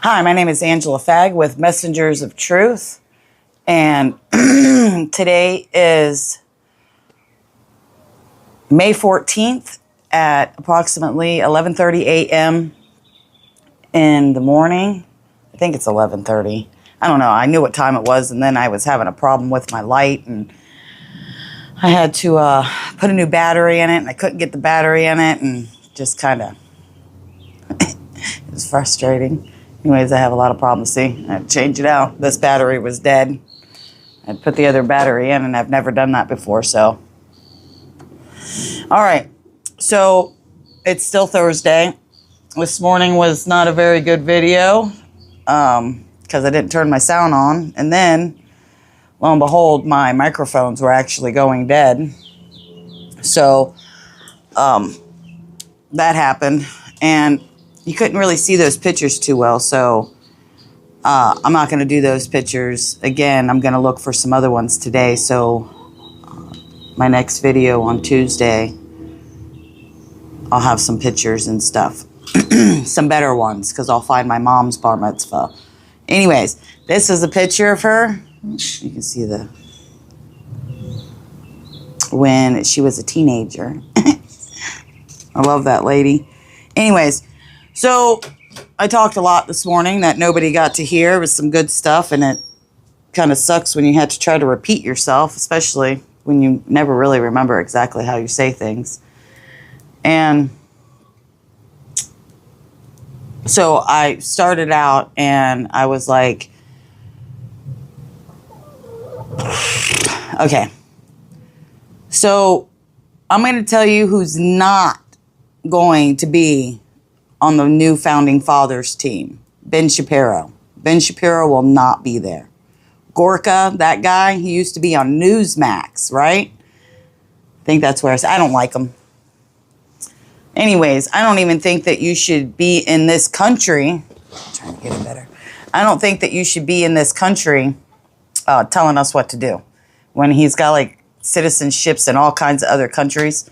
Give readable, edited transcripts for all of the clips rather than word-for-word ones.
Hi, my name is Angela Fagg with Messengers of Truth, and today is May 14th at approximately 11:30 a.m. in the morning. I think it's 11:30. I don't know. I knew what time it was, and then I was having a problem with my light, and I had to put a new battery in it, and I couldn't get the battery in it, and just kind of, it was frustrating. Anyways, I have a lot of problems. See, I had to change it out. This battery was dead. I'd put the other battery in, and I've never done that before, so. All right, so it's still Thursday. This morning was not a very good video because I didn't turn my sound on, and then, lo and behold, my microphones were actually going dead. So that happened, and you couldn't really see those pictures too well, so I'm not going to do those pictures again. I'm going to look for some other ones today, so my next video on Tuesday, I'll have some pictures and stuff. Some better ones, because I'll find my mom's bar mitzvah. Anyways, this is a picture of her. You can see when she was a teenager. I love that lady. Anyways, so I talked a lot this morning that nobody got to hear. It was some good stuff, and it kind of sucks when you had to try to repeat yourself, especially when you never really remember exactly how you say things. And so I started out, and I was like, okay, so I'm going to tell you who's not going to be on the new Founding Fathers team. Ben Shapiro. Ben Shapiro will not be there. Gorka, that guy, he used to be on Newsmax, right? I think that's where I don't like him. Anyways, I don't even think that you should be in this country. I'm trying to get it better. I don't think that you should be in this country telling us what to do. When he's got like citizenships in all kinds of other countries.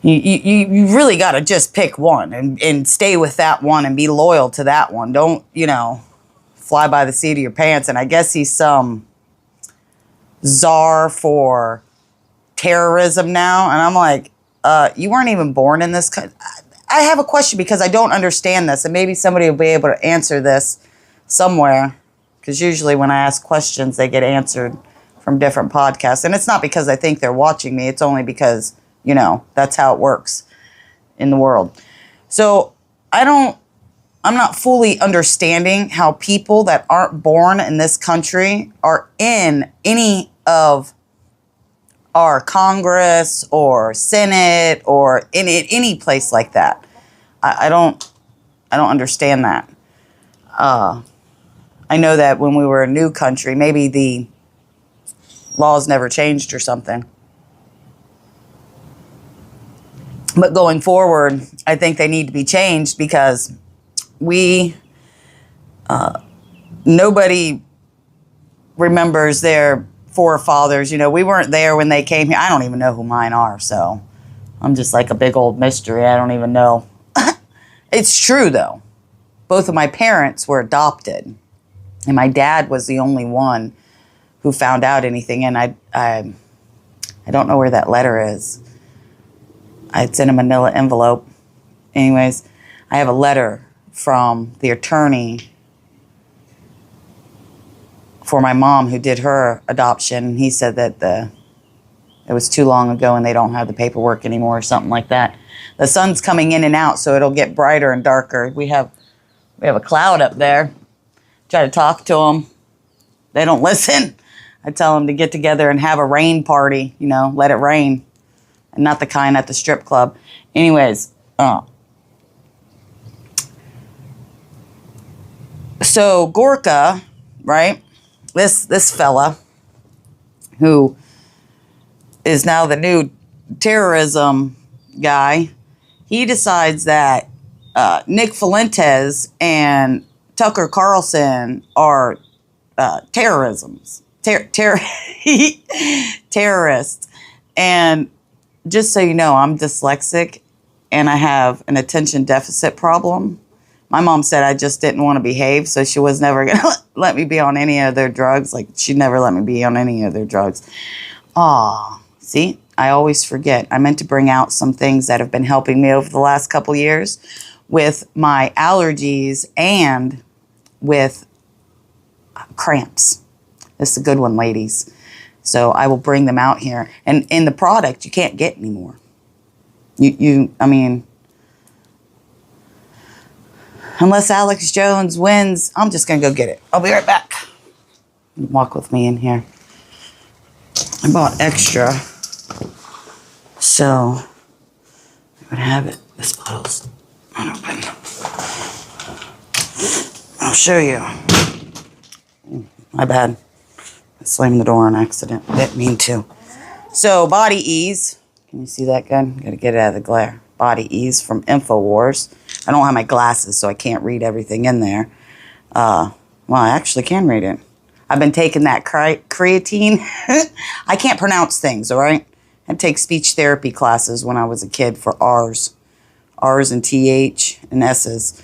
You really got to just pick one and stay with that one and be loyal to that one. Don't, fly by the seat of your pants. And I guess he's some czar for terrorism now. And I'm like, you weren't even born in this country. I have a question because I don't understand this. And maybe somebody will be able to answer this somewhere. Because usually when I ask questions, they get answered from different podcasts. And it's not because I think they're watching me. It's only because, that's how it works in the world. So I'm not fully understanding how people that aren't born in this country are in any of our Congress or Senate or in any place like that. I don't understand that. I know that when we were a new country, maybe the laws never changed or something. But going forward, I think they need to be changed because nobody remembers their forefathers. We weren't there when they came here. I don't even know who mine are, so I'm just like a big old mystery. I don't even know. It's true, though. Both of my parents were adopted, and my dad was the only one who found out anything, and I don't know where that letter is. I'd sent a manila envelope. Anyways, I have a letter from the attorney for my mom who did her adoption. He said that it was too long ago and they don't have the paperwork anymore or something like that. The sun's coming in and out, so it'll get brighter and darker. We have a cloud up there. Try to talk to them. They don't listen. I tell them to get together and have a rain party, let it rain. And not the kind at the strip club. Anyways, so Gorka, right? This fella who is now the new terrorism guy, he decides that Nick Fuentes and Tucker Carlson are terrorists. And just so you know, I'm dyslexic and I have an attention deficit problem. My mom said I just didn't want to behave, so she was never going to let me be on any of their drugs. Like, she'd never let me be on any of their drugs. Aw, see, I always forget. I meant to bring out some things that have been helping me over the last couple years with my allergies and with cramps. This is a good one, ladies. So I will bring them out here. And in the product, you can't get anymore. I mean, unless Alex Jones wins, I'm just going to go get it. I'll be right back. Walk with me in here. I bought extra. So, I would have it. This bottle's unopened. I'll show you. My bad. I slammed the door on accident. Didn't mean to. So, Body Ease. Can you see that good? Gotta get it out of the glare. Body Ease from InfoWars. I don't have my glasses, so I can't read everything in there. Well, I actually can read it. I've been taking that creatine. I can't pronounce things, all right? I had to take speech therapy classes when I was a kid for R's. R's and TH and S's.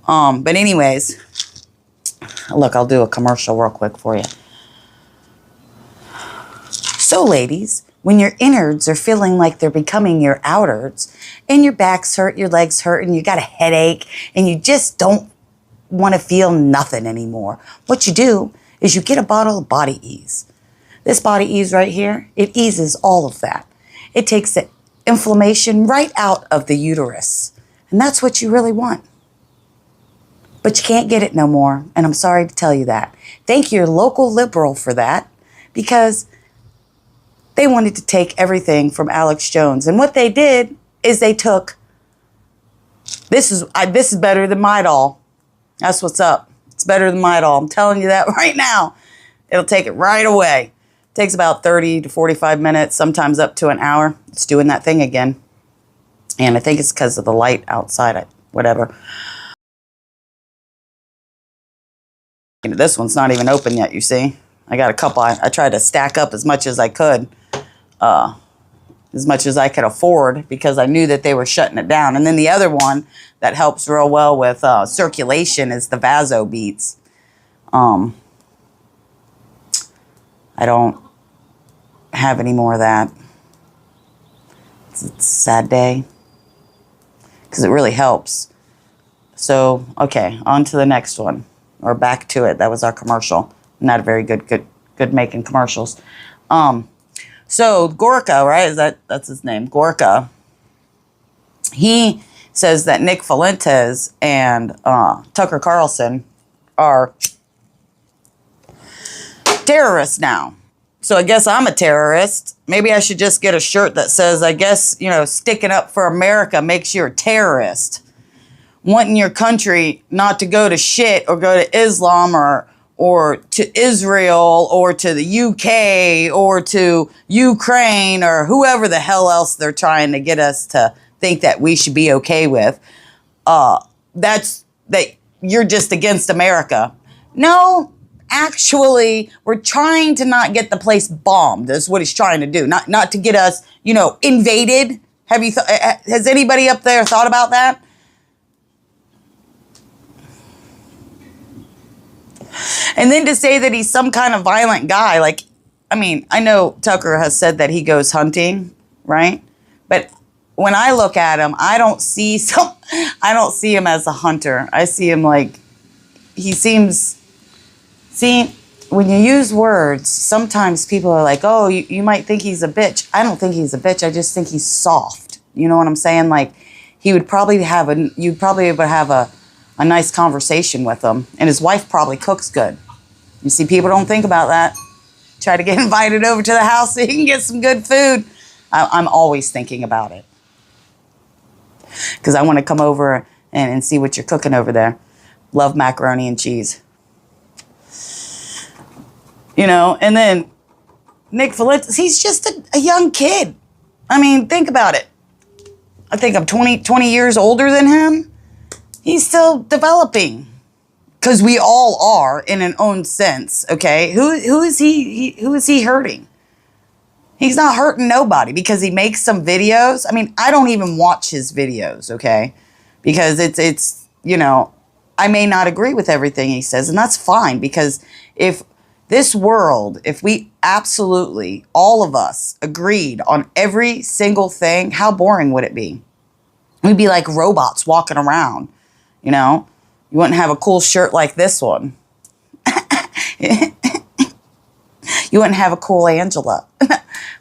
But anyways, look, I'll do a commercial real quick for you. So, ladies, when your innards are feeling like they're becoming your outards, and your back's hurt, your legs hurt, and you got a headache, and you just don't want to feel nothing anymore, what you do is you get a bottle of Body Ease. This Body Ease right here, it eases all of that. It takes the inflammation right out of the uterus. And that's what you really want. But you can't get it no more, and I'm sorry to tell you that. Thank your local liberal for that, because they wanted to take everything from Alex Jones. And what they did is they took, this is better than Midol. That's what's up. It's better than Midol. I'm telling you that right now. It'll take it right away. It takes about 30 to 45 minutes, sometimes up to an hour. It's doing that thing again. And I think it's because of the light outside, whatever. This one's not even open yet, you see. I got a couple. I tried to stack up as much as I could. As much as I could afford, because I knew that they were shutting it down. And then the other one that helps real well with circulation is the Vaso Beats. I don't have any more of that. It's a sad day, because it really helps. So, okay, on to the next one, or back to it. That was our commercial. Not a very good making commercials. So Gorka, right? That's his name, Gorka. He says that Nick Fuentes and Tucker Carlson are terrorists now. So I guess I'm a terrorist. Maybe I should just get a shirt that says, I guess, sticking up for America makes you a terrorist. Wanting your country not to go to shit or go to Islam or to Israel or to the UK or to Ukraine or whoever the hell else they're trying to get us to think that we should be okay with. That's that you're just against America. No, actually, we're trying to not get the place bombed. That's what he's trying to do. Not to get us, invaded. Has anybody up there thought about that? And then to say that he's some kind of violent guy, I know Tucker has said that he goes hunting, right? But when I look at him, I don't see him as a hunter. I see him when you use words, sometimes people are like, oh, you might think he's a bitch. I don't think he's a bitch. I just think he's soft. You know what I'm saying? Like, you'd probably have a nice conversation with him. And his wife probably cooks good. You see, people don't think about that. Try to get invited over to the house so you can get some good food. I'm always thinking about it, because I want to come over and see what you're cooking over there. Love macaroni and cheese. And then Nick Fuentes, he's just a young kid. I mean, think about it. I think I'm 20 years older than him. He's still developing, because we all are in an own sense. Okay, who is he? Who is he hurting? He's not hurting nobody, because he makes some videos. I mean, I don't even watch his videos. Okay, because it's you know, I may not agree with everything he says, and that's fine, because if this world, if we absolutely, all of us, agreed on every single thing, how boring would it be? We'd be like robots walking around, you know? You wouldn't have a cool shirt like this one. You wouldn't have a cool Angela.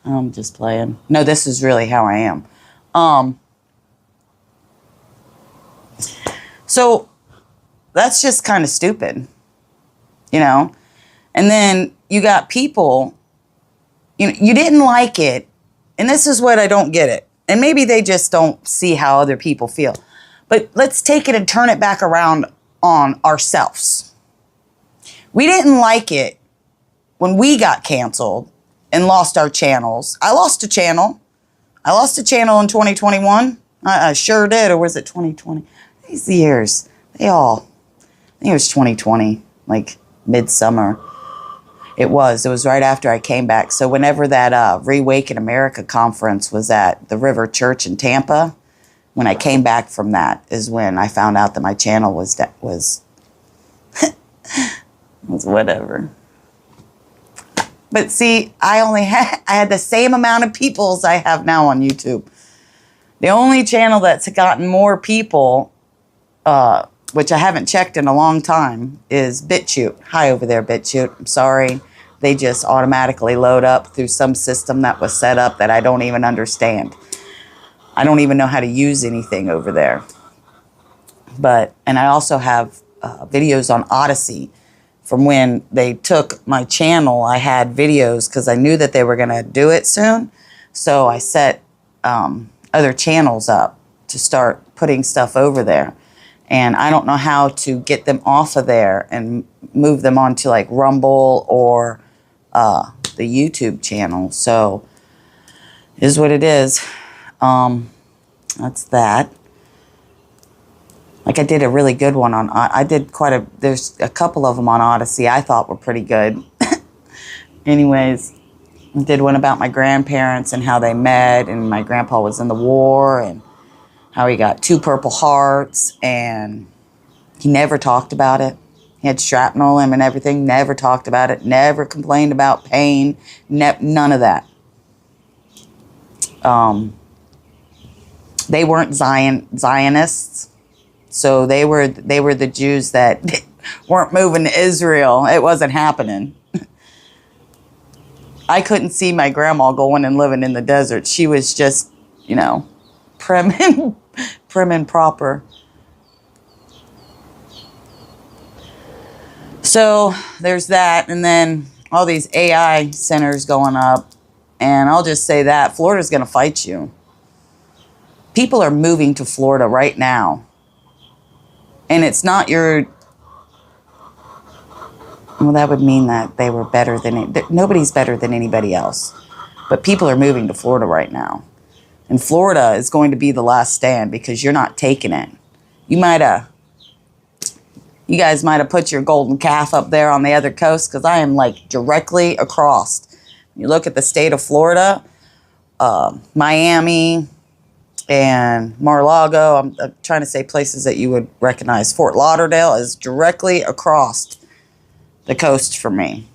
I'm just playing. No, this is really how I am. So that's just kind of stupid, you know? And then you got people, you know, you didn't like it. And this is what I don't get it. And maybe they just don't see how other people feel. But let's take it and turn it back around on ourselves. We didn't like it when we got canceled and lost our channels. I lost a channel. I lost a channel in 2021. I sure did. Or was it 2020? These years, I think it was 2020, like midsummer. It was right after I came back. So whenever that Reawaken America conference was at the River Church in Tampa, when I came back from that is when I found out that my channel was whatever. But see, I had the same amount of people as I have now on YouTube. The only channel that's gotten more people, which I haven't checked in a long time, is BitChute. Hi over there, BitChute. I'm sorry. They just automatically load up through some system that was set up that I don't even understand. I don't even know how to use anything over there. And I also have videos on Odyssey. From when they took my channel, I had videos because I knew that they were going to do it soon. So I set other channels up to start putting stuff over there. And I don't know how to get them off of there and move them onto like Rumble or the YouTube channel. So it is what it is. That's that. Like I did a really good one on, there's a couple of them on Odyssey I thought were pretty good. Anyways, I did one about my grandparents and how they met, and my grandpa was in the war and how he got 2 Purple Hearts, and he never talked about it. He had shrapnel in him and everything, never talked about it, never complained about pain, none of that. They weren't Zionists. So they were the Jews that weren't moving to Israel. It wasn't happening. I couldn't see my grandma going and living in the desert. She was just, you know, prim and proper. So there's that, and then all these AI centers going up. And I'll just say that Florida's going to fight you. People are moving to Florida right now. And it's not your, well, that would mean that they were better than, nobody's better than anybody else. But people are moving to Florida right now. And Florida is going to be the last stand because you're not taking it. You guys might have put your golden calf up there on the other coast, because I am like directly across. You look at the state of Florida, Miami, and Mar-a-Lago. I'm trying to say places that you would recognize. Fort Lauderdale is directly across the coast from me.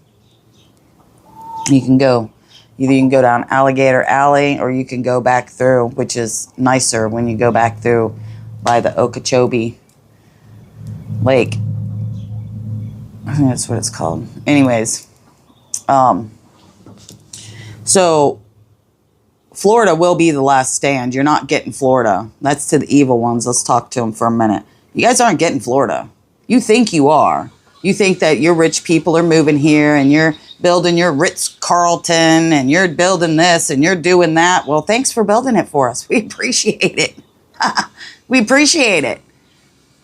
You can go, either you can go down Alligator Alley, or you can go back through, which is nicer when you go back through by the Okeechobee Lake. I think that's what it's called. Anyways, so Florida will be the last stand. You're not getting Florida. That's to the evil ones. Let's talk to them for a minute. You guys aren't getting Florida. You think you are. You think that your rich people are moving here and you're building your Ritz-Carlton and you're building this and you're doing that. Well, thanks for building it for us. We appreciate it. We appreciate it.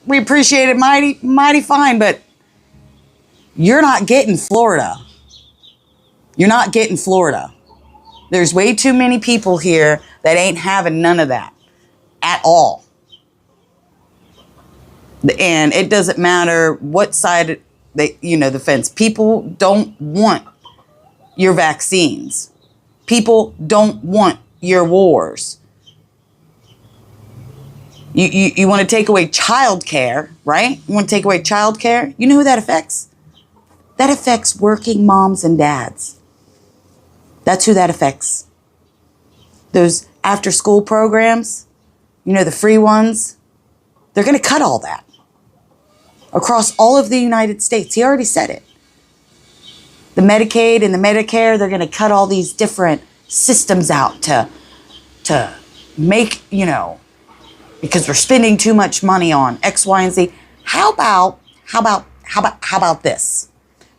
We appreciate it mighty, mighty fine, but you're not getting Florida. You're not getting Florida. There's way too many people here that ain't having none of that at all. And it doesn't matter what side the fence. People don't want your vaccines. People don't want your wars. You want to take away childcare, right? You want to take away childcare. You know who that affects? That affects working moms and dads. That's who that affects. Those after school programs, you know, the free ones, they're going to cut all that across all of the United States. He already said it. The Medicaid and the Medicare, they're going to cut all these different systems out to make, you know, because we're spending too much money on X, Y, and Z. How about this?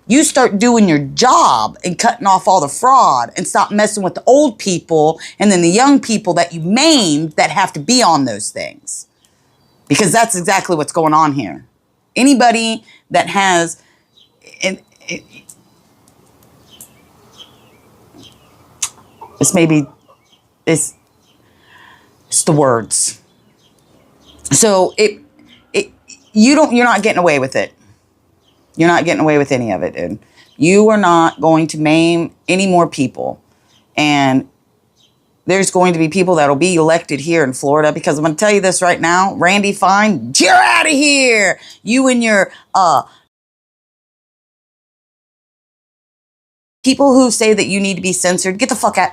You start doing your job and cutting off all the fraud and stop messing with the old people and then the young people that you maimed that have to be on those things. Because that's exactly what's going on here. Anybody that has, it's the words. So you're not getting away with it. You're not getting away with any of it, dude. You are not going to maim any more people. And there's going to be people that'll be elected here in Florida, because I'm going to tell you this right now, Randy Fine, you're out of here. You and your people who say that you need to be censored, get the fuck out.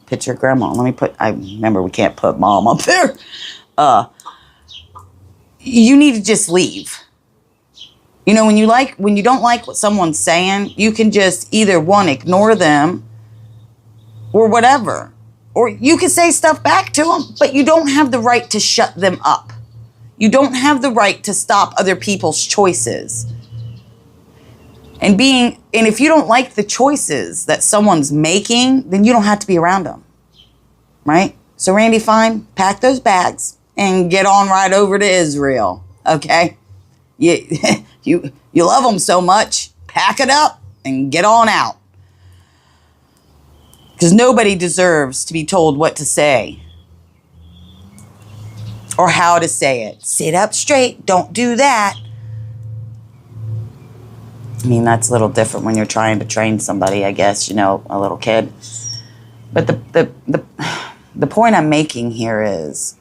Picture grandma. I remember we can't put mom up there. You need to just leave. You know, when you don't like what someone's saying, you can just either one, ignore them or whatever. Or you can say stuff back to them, but you don't have the right to shut them up. You don't have the right to stop other people's choices. And if you don't like the choices that someone's making, then you don't have to be around them. Right? So Randy Fine, pack those bags and get on right over to Israel. Okay? You love them so much, pack it up and get on out. Because nobody deserves to be told what to say or how to say it. Sit up straight. Don't do that. I mean, that's a little different when you're trying to train somebody, I guess, you know, a little kid. But the point I'm making here is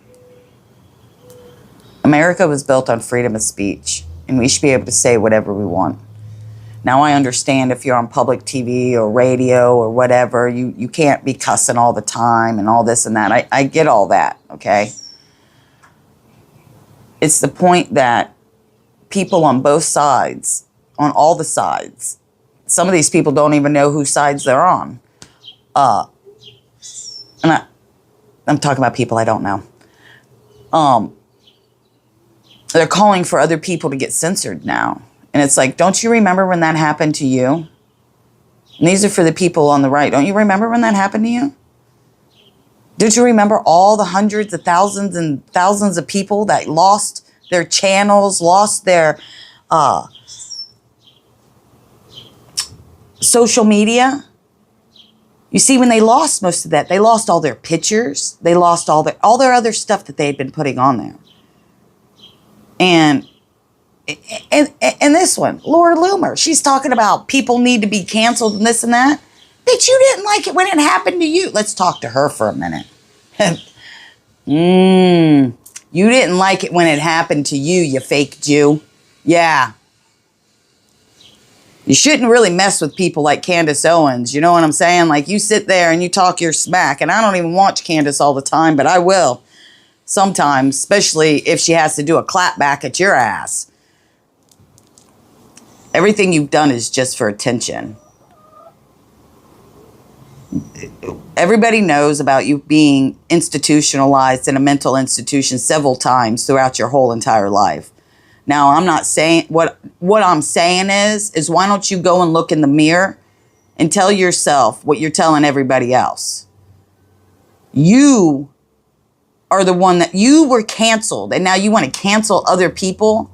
America was built on freedom of speech, and we should be able to say whatever we want. Now, I understand if you're on public TV or radio or whatever, you can't be cussing all the time and all this and that. I get all that, okay? It's the point that people on both sides, on all the sides, some of these people don't even know whose sides they're on. And I'm talking about people I don't know. They're calling for other people to get censored now. And it's like, don't you remember when that happened to you? And these are for the people on the right. Don't you remember when that happened to you? Don't you remember all the hundreds of thousands and thousands of people that lost their channels, lost their social media? You see, when they lost most of that, they lost all their pictures. They lost all their other stuff that they had been putting on there. And this one, Laura Loomer, she's talking about people need to be canceled and this and that. Bitch, you didn't like it when it happened to you. Let's talk to her for a minute. You didn't like it when it happened to you, you fake Jew. Yeah. You shouldn't really mess with people like Candace Owens. You know what I'm saying? Like, you sit there and you talk your smack. And I don't even watch Candace all the time, but I will sometimes, especially if she has to do a clap back at your ass. Everything you've done is just for attention. Everybody knows about you being institutionalized in a mental institution several times throughout your whole entire life. Now, I'm not saying, what I'm saying is why don't you go and look in the mirror and tell yourself what you're telling everybody else. You are the one that you were canceled, and now you want to cancel other people.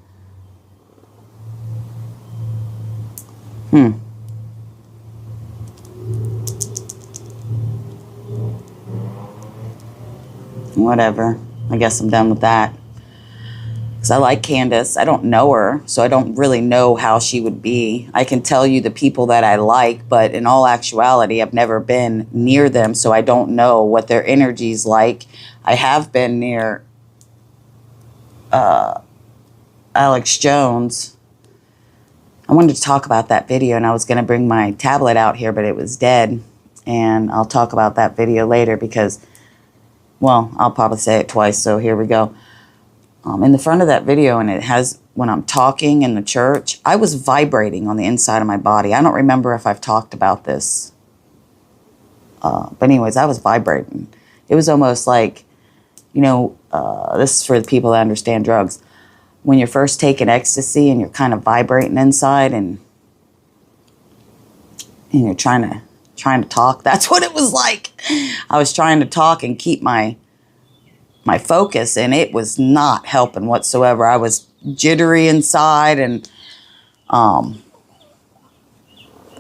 Whatever. I guess I'm done with that. Because I like Candace. I don't know her, so I don't really know how she would be. I can tell you the people that I like, but in all actuality, I've never been near them, so I don't know what their energy's like. I have been near Alex Jones. I wanted to talk about that video, and I was going to bring my tablet out here, but it was dead. And I'll talk about that video later because, well, I'll probably say it twice, so here we go. In the front of that video, and it has, when I'm talking in the church, I was vibrating on the inside of my body. I don't remember if I've talked about this. But anyways, I was vibrating. It was almost like, you know, this is for the people that understand drugs. When you're first taking ecstasy and you're kind of vibrating inside and you're trying to talk, that's what it was like. I was trying to talk and keep my focus, and it was not helping whatsoever. I was jittery inside and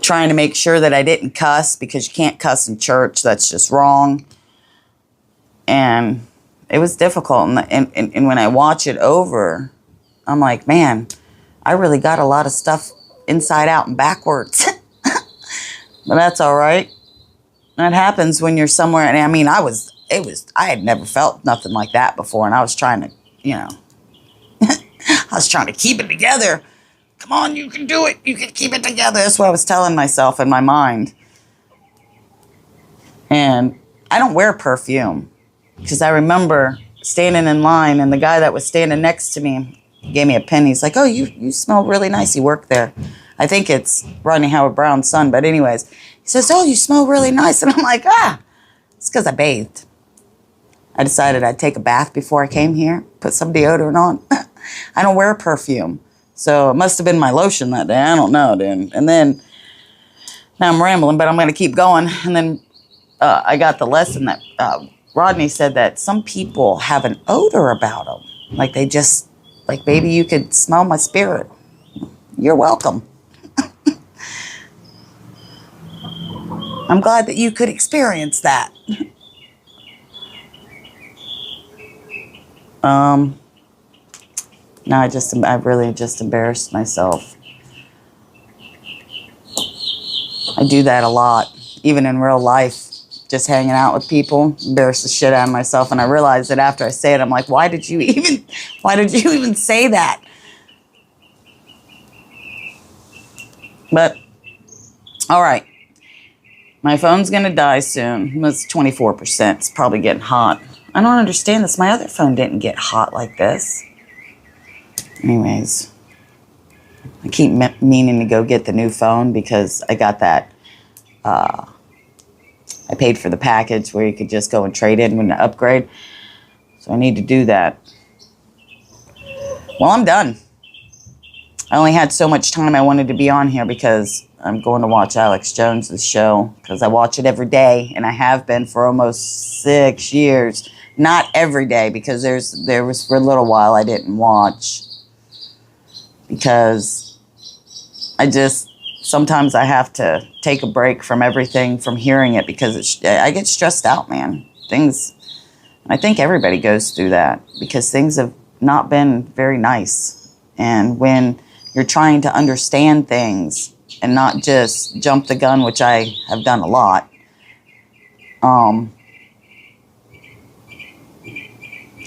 trying to make sure that I didn't cuss, because you can't cuss in church. That's just wrong. And it was difficult. And when I watch it over, I'm like, man, I really got a lot of stuff inside out and backwards. But that's all right. That happens when you're somewhere. And I mean, I had never felt nothing like that before. And I was trying to, you know, I was trying to keep it together. Come on, you can do it. You can keep it together. That's what I was telling myself in my mind. And I don't wear perfume because I remember standing in line, and the guy that was standing next to me gave me a pen. He's like, oh, you smell really nice. You work there. I think it's Rodney Howard Brown's son. But anyways, he says, oh, you smell really nice. And I'm like, it's because I bathed. I decided I'd take a bath before I came here, put some deodorant on. I don't wear perfume. So it must have been my lotion that day. I don't know, dude. And then, now I'm rambling, but I'm going to keep going. And then I got the lesson that Rodney said that some people have an odor about them. Like they just, like maybe you could smell my spirit. You're welcome. I'm glad that you could experience that. No, I really just embarrassed myself. I do that a lot, even in real life, just hanging out with people, embarrass the shit out of myself. And I realized that after I say it, I'm like, why did you even say that? But, all right. My phone's going to die soon. It's 24%. It's probably getting hot. I don't understand this. My other phone didn't get hot like this. Anyways, I keep meaning to go get the new phone because I got that. I paid for the package where you could just go and trade in when you upgrade. So I need to do that. Well, I'm done. I only had so much time I wanted to be on here because I'm going to watch Alex Jones' show because I watch it every day, and I have been for almost 6 years. Not every day, because there was for a little while I didn't watch because sometimes I have to take a break from everything, from hearing it, because I get stressed out, man. I think everybody goes through that because things have not been very nice. And when you're trying to understand things and not just jump the gun, which I have done a lot,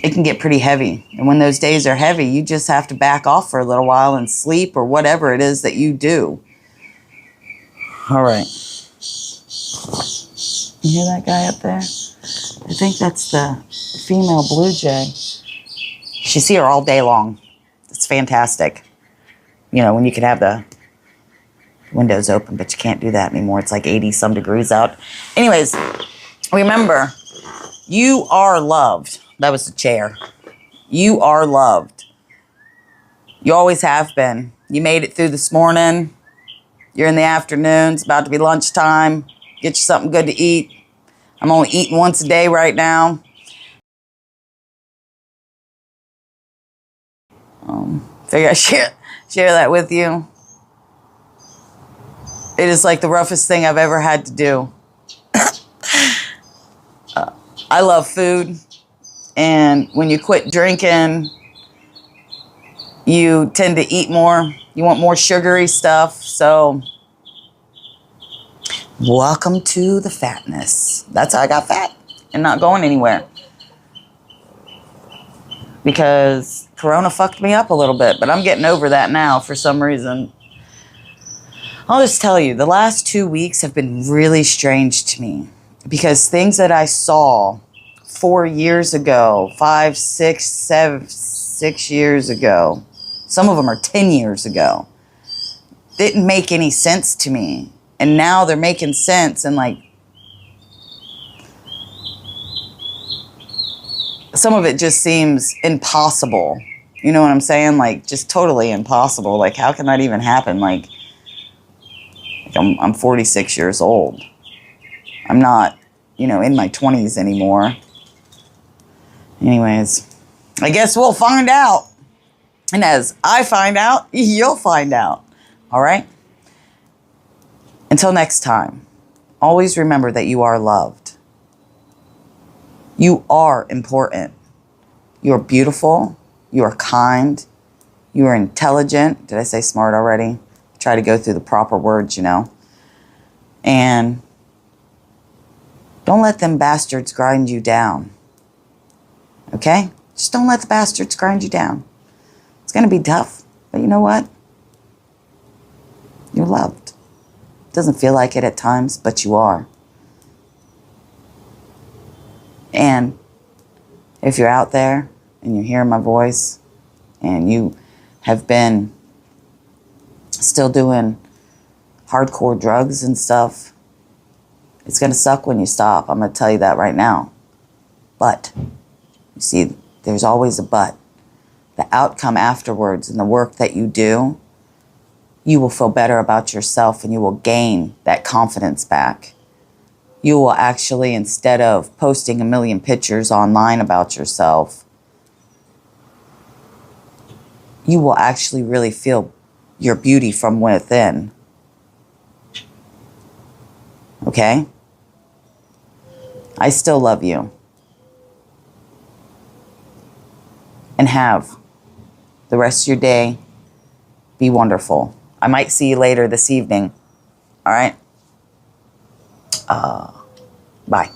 it can get pretty heavy. And when those days are heavy, you just have to back off for a little while and sleep or whatever it is that you do. All right. You hear that guy up there? I think that's the female blue jay. You see her all day long. It's fantastic. You know, when you can have the windows open, but you can't do that anymore. It's like 80-some degrees out. Anyways, remember, you are loved. That was the chair. You are loved. You always have been. You made it through this morning. You're in the afternoon. It's about to be lunchtime. Get you something good to eat. I'm only eating once a day right now. Figure I share that with you. It is like the roughest thing I've ever had to do. I love food. And when you quit drinking, you tend to eat more. You want more sugary stuff. So, welcome to the fatness. That's how I got fat and not going anywhere. because Corona fucked me up a little bit, but I'm getting over that now for some reason. I'll just tell you, the last 2 weeks have been really strange to me because things that I saw 4 years ago, 5, 6, 7, 6 years ago, some of them are 10 years ago, didn't make any sense to me. And now they're making sense, and like, some of it just seems impossible. You know what I'm saying? Like, just totally impossible. Like, how can that even happen? Like I'm 46 years old. I'm not, in my 20s anymore. Anyways, I guess we'll find out. And as I find out, you'll find out. All right? Until next time, always remember that you are loved. You are important. You are beautiful. You are kind. You are intelligent. Did I say smart already? Try to go through the proper words, And don't let them bastards grind you down. Okay? Just don't let the bastards grind you down. It's going to be tough. But you know what? You're loved. Doesn't feel like it at times, but you are. And if you're out there and you're hearing my voice and you have been still doing hardcore drugs and stuff, it's going to suck when you stop. I'm going to tell you that right now. But, you see, there's always a but. The outcome afterwards and the work that you do, you will feel better about yourself and you will gain that confidence back. You will actually, instead of posting a million pictures online about yourself, you will actually really feel your beauty from within. Okay? I still love you. And have the rest of your day be wonderful. I might see you later this evening. All right? Bye.